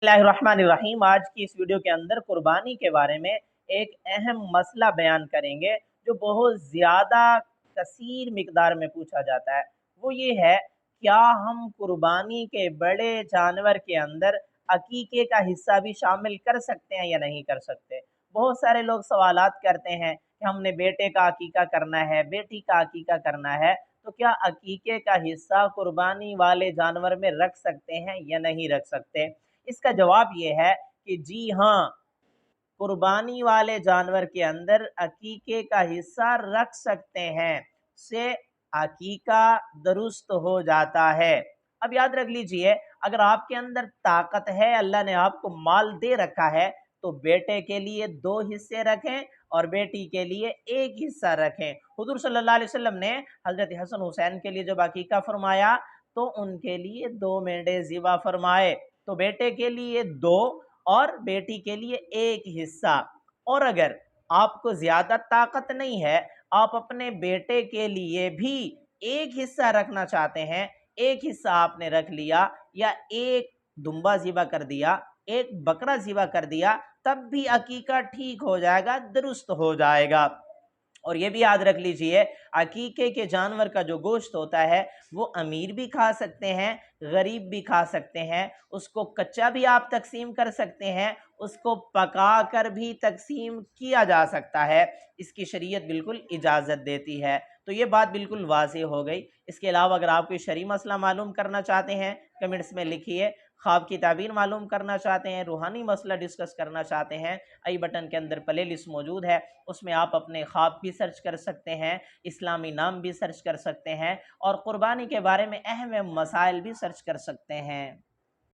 बिस्मिल्लाहिर्रहमानिर्रहीम। आज की इस वीडियो के अंदर कुर्बानी के बारे में एक अहम मसला बयान करेंगे जो बहुत ज़्यादा कसीर मिकदार में पूछा जाता है। वो ये है, क्या हम कुर्बानी के बड़े जानवर के अंदर अकीके का हिस्सा भी शामिल कर सकते हैं या नहीं कर सकते। बहुत सारे लोग सवालात करते हैं कि हमने बेटे का अकीका करना है, बेटी का अकीका करना है, तो क्या अकीके का हिस्सा कुर्बानी वाले जानवर में रख सकते हैं या नहीं रख सकते। इसका जवाब ये है कि जी हाँ, कुर्बानी वाले जानवर के अंदर अकीके का हिस्सा रख सकते हैं, से अकीका दुरुस्त हो जाता है। अब याद रख लीजिए, अगर आपके अंदर ताकत है, अल्लाह ने आपको माल दे रखा है, तो बेटे के लिए 2 हिस्से रखें और बेटी के लिए 1 हिस्सा रखें। हुज़ूर सल्लल्लाहु अलैहि वसल्लम ने हज़रत हसन हुसैन के लिए जब अकीका फरमाया तो उनके लिए 2 मेंढे ज़िबा फरमाए। तो बेटे के लिए 2 और बेटी के लिए 1 हिस्सा। और अगर आपको ज़्यादा ताकत नहीं है, आप अपने बेटे के लिए भी 1 हिस्सा रखना चाहते हैं, 1 हिस्सा आपने रख लिया या 1 दुम्बा ज़िबा कर दिया, 1 बकरा ज़िबा कर दिया, तब भी अकीका ठीक हो जाएगा, दुरुस्त हो जाएगा। और ये भी याद रख लीजिए, अकीके के जानवर का जो गोश्त होता है वो अमीर भी खा सकते हैं, गरीब भी खा सकते हैं। उसको कच्चा भी आप तकसीम कर सकते हैं, उसको पका कर भी तकसीम किया जा सकता है। इसकी शरीयत बिल्कुल इजाज़त देती है। तो ये बात बिल्कुल वाज़ेह हो गई। इसके अलावा अगर आप कोई शरई मसला मालूम करना चाहते हैं, कमेंट्स में लिखिए। ख्वाब की ताबीर मालूम करना चाहते हैं, रूहानी मसला डिस्कस करना चाहते हैं, आई बटन के अंदर प्ले लिस्ट मौजूद है, उसमें आप अपने ख्वाब भी सर्च कर सकते हैं, इस्लामी नाम भी सर्च कर सकते हैं और कुर्बानी के बारे में अहम मसाइल भी सर्च कर सकते हैं।